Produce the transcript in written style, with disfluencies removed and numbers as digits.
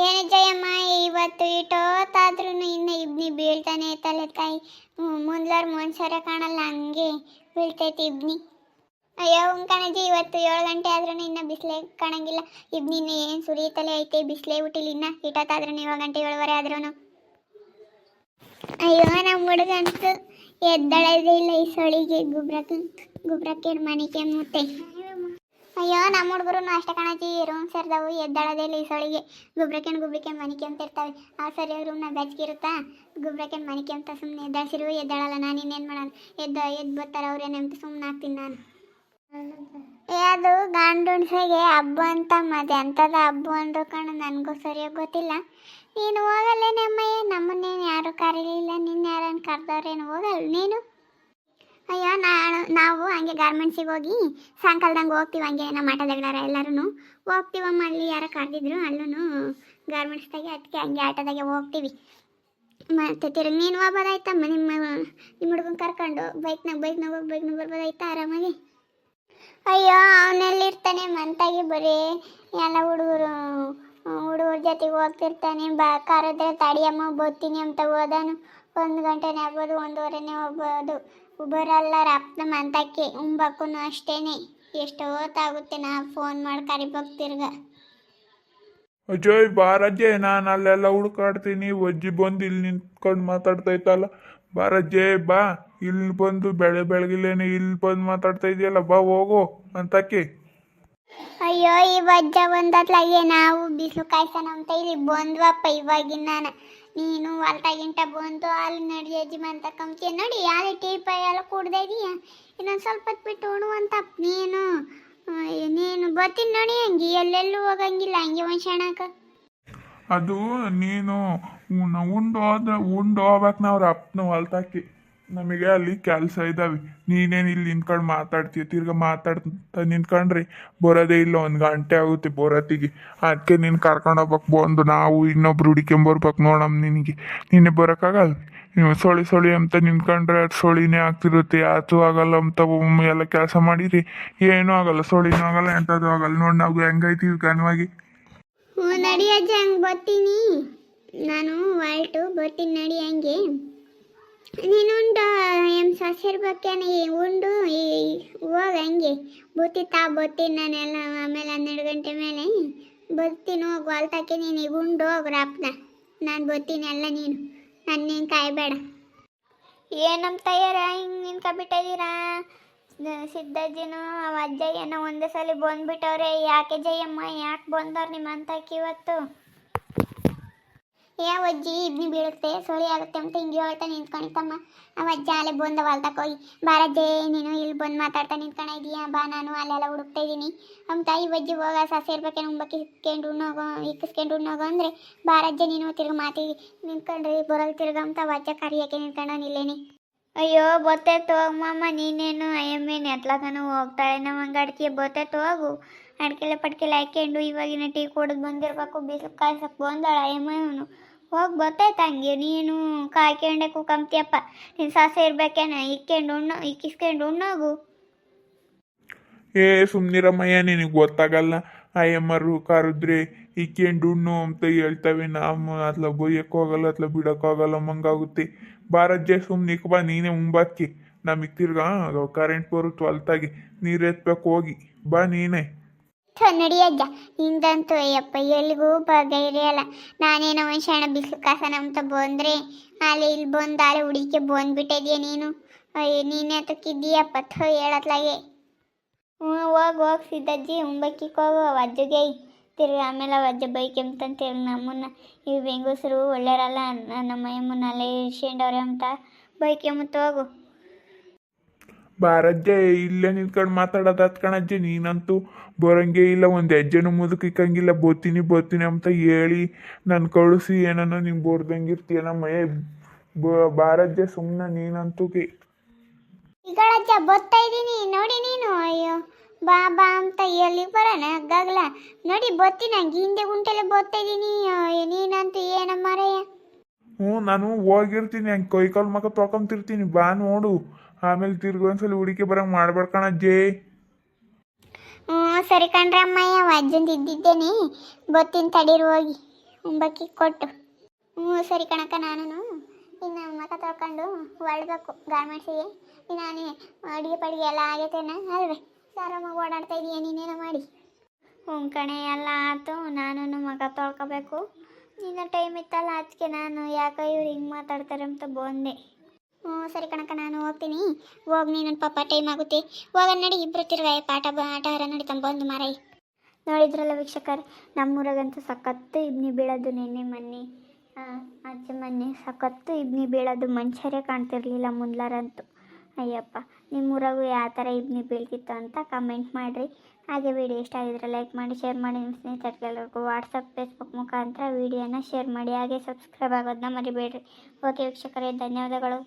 ಏನು ಜಯಮ್ಮ, ಇವತ್ತು ಇಟ್ಟೋತಾದ್ರೂ ಇನ್ನು ಇಬ್ನಿ ಬೀಳ್ತಾನೆ ತಲೆ ತಾಯಿ. ಮುಂದ್ಲಾರ್ ಮನ್ಸರ ಕಾಣಲ್ಲ, ಹಂಗೆ ಬೀಳ್ತೈತಿ ಇಬ್ನಿ. ಅಯ್ಯೋ ಕಣಜಿ, ಇವತ್ತು 7 ಗಂಟೆ ಆದ್ರೂ ಇನ್ನ ಬಿಸಿಲೇ ಕಾಣಂಗಿಲ್ಲ. ಇಬ್ನಿನ್ನ ಏನು ಸುರಿತಲೇ ಐತೆ, ಬಿಸಿಲೇ ಹುಟ್ಟಿಲ್ಲ ಇನ್ನ. ಇಟ್ಟೋತಾದ್ರೂ 7 ಗಂಟೆ 7:15 ಆದ್ರೂ. ಅಯ್ಯೋ ನಮ್ಮ ಹುಡುಗಂತೂ ಎದ್ದಳದೇ ಇಲ್ಲ ಈ ಸೊಳಿಗೆ. ಗುಬ್ರಕ್ಕೆ ಮನಿಕೆ ಮುತ್ತೆ. ಅಯ್ಯೋ ನಮ್ಮ ಹುಡುಗರು ಅಷ್ಟೇ ಕಣಜಿ, ರೂಮ್ ಸೇರಿದವು ಎದ್ದಳದೇ ಇಲ್ಲ ಈ ಸೊಳಿಗೆ. ಗುಬ್ರಕ್ಕೆ ಮನಿಕೆ ಅಂತ ಇರ್ತಾವೆ. ಆ ಸರಿಯಾಗಿ ರೂಮ್ನ ಬೆಚ್ಚಗಿರುತ್ತಾ, ಗುಬ್ರಕ್ಕೆ ಮನಿಕೆ ಅಂತ ಸುಮ್ಮನೆ ಎದ್ದಳಿಸಿರು ಎದ್ದಳಲ್ಲ. ನಾನು ಇನ್ನೇನು ಮಾಡೋಣ, ಎದ್ದು ಬರ್ತಾರ ಅವ್ರೇನೆ ಅಂತ ಸುಮ್ಮನೆ ಆಗ್ತೀನಿ ನಾನು. ಅದು ಗಂಡುಣ್ಸೆಗೆ ಹಬ್ಬ ಅಂತ, ಮತ್ತೆ ಎಂಥದ ಹಬ್ಬ ಅಂದ್ರು ಕಣ, ನನಗೂ ಸರಿಯಾಗಿ ಗೊತ್ತಿಲ್ಲ. ನೀನು ಹೋಗಲ್ಲೇನೆ ಅಮ್ಮಯ್ಯ, ನಮ್ಮನ್ನೇನು ಯಾರು ಕರೀಲಿಲ್ಲ, ನಿನ್ನ ಯಾರನ್ನು ಕರೆದವ್ರೇನು ಹೋಗಲ್ಲ ನೀನು? ಅಯ್ಯೋ ನಾವು ಹಂಗೆ ಗಾರ್ಮೆಂಟ್ಸಿಗೆ ಹೋಗಿ ಸಾಯಂಕಾಲದಂಗೆ ಹೋಗ್ತೀವಿ. ಹಂಗೆ ನಮ್ಮ ಆಟೋದಾಗ್ಲಾರ ಎಲ್ಲರೂ ಹೋಗ್ತೀವಮ್ಮ. ಅಲ್ಲಿ ಯಾರೋ ಕರೆದಿದ್ರು, ಅಲ್ಲೂ ಗಾರ್ಮೆಂಟ್ಸ್ದಾಗೆ, ಅದಕ್ಕೆ ಹಂಗೆ ಆಟೋದಾಗೆ ಹೋಗ್ತೀವಿ. ಮತ್ತು ತಿರುಗಿ ನೀನು ಹೋಗ್ಬೋದಾಯ್ತಮ್ಮ, ನಿಮ್ಮ ಹುಡುಗನ ಕರ್ಕೊಂಡು ಬೈಕ್ನಾಗ ಹೋಗಿ ಬೈಕ್ನಾಗ ಬರ್ಬೋದಾಯ್ತಾ ಆರಾಮಾಗಿ. ಅಯ್ಯೋ ಅವನೆಲ್ಲಿರ್ತಾನೆ ಮಂತಾಗಿ, ಬರೀ ಎಲ್ಲ ಹುಡುಗರ ಜೊತೆಗೆ ಹೋಗ್ತಿರ್ತಾನೆ. ಕರೆದ್ರೆ ತಡಿಯಮ್ಮ ಬರ್ತೀನಿ ಅಂತ ಹೋದಾನು. 1 ಗಂಟೆನೇ ಆಗ್ಬೋದು, 1:15ನೇ ಹೋಗ್ಬೋದು. ಬರಲ್ಲ ರಪ್ನ ಮಂತಕ್ಕೆ. ಉಂಬಕ್ಕೂ ಅಷ್ಟೇನೆ, ಎಷ್ಟು ಹೊತ್ತಾಗುತ್ತೆ. ನಾ ಫೋನ್ ಮಾಡಿ ಕರಿಬೇಕು ತಿರ್ಗ. ಅಜಯ್ ಬಾರಜ್ಜೆ, ನಾನು ಅಲ್ಲೆಲ್ಲ ಹುಡುಕಾಡ್ತೀನಿ. ಅಜ್ಜಿ ಬಂದು ಇಲ್ಲಿ ನಿಂತ್ಕೊಂಡು ಮಾತಾಡ್ತೈತಲ್ಲ. ಬಾರಜ್ಜೆ ಬಾ, ಇಲ್ಲಿ ಬಂದು ಬೆಳಗಿಲ್ಲೇನೆ ಇಲ್ಲಿ ಬಂದು ಮಾತಾಡ್ತಾ ಇದೆಯಲ್ಲ, ಬಾ ಹೋಗು ಅಂತಕ್ಕೆ. ಅಯ್ಯೋ ಈ ವಜ್ಜ ಬಂದತ್ಲಾಗೆ ನಾವು ಬಿಸಿಲು ಕಾಯ್ಸೋಣ ಅಂತ ಇಲ್ಲಿ ಬಂದ್ವಪ್ಪ ಇವಾಗಿನ. ನೀನು ಹೊಲ್ಟಾಗಿಂಟ ಬಂದು ಅಲ್ಲಿ ನಡಿ ಅಜ್ಜಿ ಅಂತ ಕಂಪ್ತಿ ನೋಡಿ, ಅಲ್ಲಿ ಟೀ ಪೈ ಎಲ್ಲ ಕುಡ್ದೆ ಇದೀಯ. ಇನ್ನೊಂದು ಸ್ವಲ್ಪ ಹೊತ್ತು ಬಿಟ್ಟು ಉಣುವಂತ. ನೀನು ಬರ್ತೀನಿ ನೋಡಿ, ಹಂಗೆ ಎಲ್ಲೆಲ್ಲೂ ಹೋಗಂಗಿಲ್ಲ, ಹಂಗೆ ವಂಶಣಕ. ಅದು ನೀನು ಉಂಡು ಹೋಗ್ಬೇಕು ನಾವು ಅಪ್ಪನ ಹೊಲ್ತಾಕಿ. ನಮಗೆ ಅಲ್ಲಿ ಕೆಲಸ ಇದ್ದಾವೆ. ನೀನೇನು ಇಲ್ಲಿ ನಿಂತ್ಕೊಂಡು ಮಾತಾಡ್ತೀಯ, ತಿರ್ಗ ಮಾತಾಡ್ತಾ ನಿಂತ್ಕೊಂಡ್ರಿ ಬರೋದೇ ಇಲ್ಲ. 1 ಗಂಟೆ ಆಗುತ್ತೆ ಬರೋತ್ತಿಗೆ. ಅದಕ್ಕೆ ನೀನು ಕರ್ಕೊಂಡು ಹೋಗ್ಬೇಕು ಬಂದು. ನಾವು ಇನ್ನೊಬ್ರು ಹುಡುಕೊಂಬರ್ಬೇಕು ನೋಡಮ್ಮ ನಿನಗೆ. ನೀನೇ ಬರೋಕ್ಕಾಗಲ್ಲ. ನೀವು ಸೊಳಿ ಅಂತ ನಿಂತ್ಕೊಂಡ್ರೆ ಅದು ಸೊಳಿನೇ ಆಗ್ತಿರುತ್ತೆ. ಆಚು ಆಗಲ್ಲ ಅಂತ ಎಲ್ಲ ಕೆಲಸ ಮಾಡಿರಿ, ಏನೂ ಆಗಲ್ಲ. ಸೊಳಿನೂ ಆಗಲ್ಲ, ಎಂಥದ್ದು ಆಗಲ್ಲ. ನೋಡಿ ನಾವು ಹೆಂಗೈತೀವಿ ಘನವಾಗಿ. ನಡಿ ಅಜ್ಜ, ಹಂಗೆ ಬರ್ತೀನಿ ನಾನು. ಹೊಲ್ಟು ಬರ್ತೀನಿ ನಡಿ ಹಂಗೆ. ನೀನುಂಡು ಸಸಿರ್ಬೇಕೇನೆ, ಉಂಡು ಹೋಗ ಹಂಗೆ. ಬರ್ತೀನಿ ನಾನೆಲ್ಲ. ಆಮೇಲೆ 12 ಗಂಟೆ ಮೇಲೆ ಬರ್ತೀನಿ. ಹೋಗಿ ಹೊಲ್ತಾಕೆ ನೀನು ಈಗ ಉಂಡು ಹೋಗ್ರ ಅಪ್ಪನ. ನಾನು ಬರ್ತೀನಿ ಎಲ್ಲ, ನೀನು ನನ್ನೇನು ಕಾಯಬೇಡ. ಏನಮ್ಮ ತಯಾರ ಹಿಂಗೆ ನಿನ್ಕೊಬಿಟ್ಟಿದ್ದೀರಾ? ಸಿದ್ದಜ್ಜಿನೂ ಅಜ್ಜ ಏನೋ ಒಂದೇ ಸಲ ಬಂದ್ಬಿಟ್ಟವ್ರೆ. ಯಾಕೆ ಜಯಮ್ಮ, ಯಾಕೆ ಬಂದವ್ರು ನಿಮ್ಮ ಅಂತಕ್ಕೆ ಇವತ್ತು? ಅಜ್ಜಿ ಇಬ್ನಿ ಬೀಳುತ್ತೆ, ಸೊಳಿ ಆಗುತ್ತೆ ಅಂತ ಹಿಂಗೆ ಹೇಳ್ತಾ ನಿಂತ್ಕೊಂಡಿತ್ತಮ್ಮ. ಅಜ್ಜ ಅಲ್ಲೇ ಬಂದ ಹೊಲ್ತಕ್ಕೆ ಹೋಗಿ, ಬಾರಜ್ಜೆ ನೀನು ಇಲ್ಲಿ ಬಂದು ಮಾತಾಡ್ತಾ ನಿಂತ್ಕೊಂಡ ಇದೀಯಾ, ಬಾ ನಾನು ಅಲ್ಲೆಲ್ಲ ಹುಡುಕ್ತಾ ಇದ್ದೀನಿ ಅಂತ. ಅಜ್ಜಿ ಹೋಗ ಸಸಿ ಇರ್ಬೇಕೇನು ಉಂಬಕ್ಕೆ ಇಕ್ಕಿಸ್ಕೊಂಡು ಉಣ್ಣೋಗು ಅಂದರೆ, ಬಾರಜ್ಜೆ ನೀನು ತಿರ್ಗಿ ಮಾತಿಗೆ ನಿಂತ್ಕೊಂಡ್ರಿ ಬರೋದು ತಿರ್ಗ ಅಂತ ಅಜ್ಜ ಕರಿಯೋಕೆ ನಿಂತ್ಕೊಂಡು ನಿಲ್ಲೇನಿ. ಅಯ್ಯೋ ಬತ್ತೈತು ಹೋಗಮ್ಮ, ನೀನೇನು ಅಯ್ಯಮ್ಮೇನು ಎತ್ಲಕನೂ ಹೋಗ್ತಾಳೆ ನಮ್ಮ ಹಂಗೆ ಅಡ್ಕೆ. ಬತ್ತೈತು ಹೋಗು, ಅಡ್ಕೆಲೆ ಹಾಕ್ಕೊಂಡು ಇವಾಗಿನ ಟೀ ಕುಡಿದು ಬಂದಿರ್ಬೇಕು. ಬಿಸಿಲು ಕಾಯ್ಸಕ್ಕೆ ಬಂದಾಳ ಅಯ್ಯಮ್ಮನು. ಹೋಗಿ ಬತ್ತೈತೆ ಹಂಗೆ. ನೀನು ಕಾಯ್ಕೊಂಡೆ ಕೂಕಂತೀಯಪ್ಪ. ನೀನು ಸಾಸೆ ಇರ್ಬೇಕೇನ, ಇಕ್ಕಿಸ್ಕೊಂಡು ಉಣ್ಣೋಗು. ಸುಮ್ನಿರಮ್ಮಯ್ಯ, ನಿನಗೆ ಗೊತ್ತಾಗಲ್ಲ. ಅಯ್ಯಮ್ಮರು ಕರೆದ್ರೆ ಇಕ್ಕೊಂಡು ಉಣ್ಣು ಅಂತ ಹೇಳ್ತವೆ. ನಾವು ಅತ್ಲ ಬೊಯ್ಯಕ್ಕೆ ಹೋಗಲ್ಲ, ಅತ್ಲ ಬಿಡೋಕೆ ಹೋಗಲ್ಲ, ಮಂಗಾಗುತ್ತೆ. ಬಾರಜ್ಜೆ ಸುಮ್ಮನಿಕ್ ಬಾ, ನೀನೇ ಉಂಬಾಕಿ. ನಮಗೆ ತಿರ್ಗಾ ಕರೆಂಟ್ ಬರುತ್ತೆ ಹೊಲ್ತಾಗಿ, ನೀರು ಎತ್ಬೇಕು ಹೋಗಿ. ಬಾ ನೀನೇ. ನಡಿ ಅಜ್ಜ, ನಿಂದಂತೂ ಅಯ್ಯಪ್ಪ ಎಲ್ಲಿಗೂ ಧೈರ್ಯ. ನಾನೇನೋ ಒಂದು ಕ್ಷಣ ಬಿಸಿಲು ಕಾಸನ ಅಂತ ಬಂದರೆ ಅಲ್ಲಿ ಇಲ್ಲಿ ಬಂದು ಅಲ್ಲಿ ಹುಡುಕಿ ಬಂದ್ಬಿಟ್ಟಿದ್ಯಾ ನೀನು. ಅಯ್ಯೋ ನೀನೇ ತಕ್ಕಿದ್ದೀಯಪ್ಪ ಹೇಳತ್ಲಾಗೆ. ಹೋಗಿ ಸಿದ್ದಜ್ಜಿ ಉಂಬಕ್ಕಿಗೆ ಹೋಗು ಅಜ್ಜಗೆ. ತಿರ್ಗಿ ಆಮೇಲೆ ಅಜ್ಜ ಬೈಕೆಂತಂತ ನಮ್ಮನ್ನ ಇವು ಬೆಂಗಸರು ಒಳ್ಳೆಯರಲ್ಲ, ನಮ್ಮ ಅಮ್ಮನ ಅಲ್ಲೇ ಇಸ್ಕೊಂಡವ್ರೆ ಅಂತ ಬೈಕೆಂಬತ್ತು ಹೋಗು. ಬಾರಜ್ಜೆ, ಇಲ್ಲೇ ನಿಂತ್ಕೊಂಡು ಮಾತಾಡೋದು ಹತ್ಕಣಜ್ಜೆ. ನೀನಂತೂ ಬರೋಂಗೇ ಇಲ್ಲ, ಒಂದು ಹೆಜ್ಜೆನೂ ಮುದುಕಿಕ್ಕಂಗಿಲ್ಲ. ಬರ್ತೀನಿ ಅಂತ ಹೇಳಿ ನಾನು ಕಳಿಸಿ ಏನನ್ನ ನೀವು ಬರ್ದಂಗಿರ್ತೀಯ ನಮ್ಮಯ್ಯ. ಬಾರಜ್ಜೆ ಸುಮ್ಮನೆ ನೀನಂತೂ ಈಗಳಜ್ಜ ಬರ್ತಾ ಇದ್ದೀನಿ ನೋಡಿ ನೀನು. ಅಯ್ಯೋ ಬಾ ಅಂತ ಎಲ್ಲಿ ಬರೋಣ ಅಗ್ಗಾಗಲ್ಲ ನೋಡಿ. ಬರ್ತೀನಿ, ಹಂಗೆ ಹಿಂದೆ ಗುಂಟೆಲೆ ಬರ್ತಾ ಇದ್ದೀನಿ. ನೀನಂತೂ ಏನಮ್ಮರಯ್ಯ. ನಾನು ಹೋಗಿರ್ತೀನಿ, ಹಂಗೆ ಕೈಕಾಲು ಮಕ್ಕ ತೊಗೊಂತಿರ್ತೀನಿ. ಬಾ ನೋಡು, ಆಮೇಲೆ ತಿರ್ಗೊಂದ್ಸಲ ಹುಡುಕಿ ಬರಂಗೆ ಮಾಡ್ಬೇಡ್ಕಣಜ್ಜೆ. ಸರಿ ಕಣ್ರಿ ಅಮ್ಮಯ್ಯ, ಅಜ್ಜಂದು ಇದ್ದಿದ್ದೇನೆ. ಬರ್ತೀನಿ ತಡೀರು ಹೋಗಿ. ಬಕ್ಕಿ ಕೊಟ್ಟು. ಹ್ಞೂ ಸರಿ ಕಣಕ್ಕ, ನಾನು ಇನ್ನು ಮುಖ ತೊಳ್ಕೊಂಡು ಹೊರಡ್ಬೇಕು ಗಾರ್ಮೆಂಟ್ಸಿಗೆ. ನಾನು ಅಡುಗೆ ಪಡಿಗೆ ಎಲ್ಲ ಆಗೈತೇನ ಅಲ್ವೇ? ಆರಾಮಾಗಿ ಓಡಾಡ್ತಾ ಇದೀಯ ನೀನೇನೋ ಮಾಡಿ. ಹ್ಞೂ ಕಣೆ, ಎಲ್ಲ ಆಯ್ತು. ನಾನು ಮುಖ ತೊಳ್ಕೊಬೇಕು. ನಿನ್ನ ಟೈಮ್ ಇತ್ತಲ್ಲ, ಅದಕ್ಕೆ ನಾನು ಯಾಕೋ ಇವ್ರು ಹಿಂಗೆ ಮಾತಾಡ್ತಾರೆ ಅಂತ ಬಂದೆ. ಹ್ಞೂ ಸರಿ ಕಣಕ್ಕ, ನಾನು ಹೋಗ್ತೀನಿ. ಹೋಗಿ ನೀನು ಪಾಪ ಟೈಮ್ ಆಗುತ್ತೆ. ಹೋಗೋಣ ನಡಿ, ಇಬ್ಬರು ತಿರ್ಗಾಯ ಆಟ ಆರ ನಡೀತಾನೆ ಬಂದು ಮಾರಾಯಿ. ನೋಡಿದ್ರಲ್ಲ ವೀಕ್ಷಕರೇ, ನಮ್ಮೂರಾಗಂತೂ ಸಖತ್ತು ಇಬ್ನಿ ಬೀಳೋದು. ನೆನ್ನೆ ಮೊನ್ನೆ ಆಚೆ ಮೊನ್ನೆ ಸಖತ್ತು ಇಬ್ನಿ ಬೀಳೋದು. ಮನುಷ್ಯರೇ ಕಾಣ್ತಿರ್ಲಿಲ್ಲ ಮುಂದ್ಲಾರಂತೂ. ಅಯ್ಯಪ್ಪ, ನಿಮ್ಮೂರಾಗೂ ಯಾವ ಥರ ಇಬ್ನಿ ಬೀಳ್ತಿತ್ತು ಅಂತ ಕಮೆಂಟ್ ಮಾಡಿರಿ. ಹಾಗೆ ವಿಡಿಯೋ ಇಷ್ಟ ಆಗಿದ್ರೆ ಲೈಕ್ ಮಾಡಿ, ಶೇರ್ ಮಾಡಿ. ನಿಮ್ಮ ಸ್ನೇಹಿತರಿಗೆಲ್ಲರಿಗೂ ವಾಟ್ಸಪ್, ಫೇಸ್ಬುಕ್ ಮುಖಾಂತರ ವಿಡಿಯೋನ ಶೇರ್ ಮಾಡಿ. ಹಾಗೆ ಸಬ್ಸ್ಕ್ರೈಬ್ ಆಗೋದನ್ನ ಮರಿಬೇಡ್ರಿ. ಓಕೆ ವೀಕ್ಷಕರೇ, ಧನ್ಯವಾದಗಳು.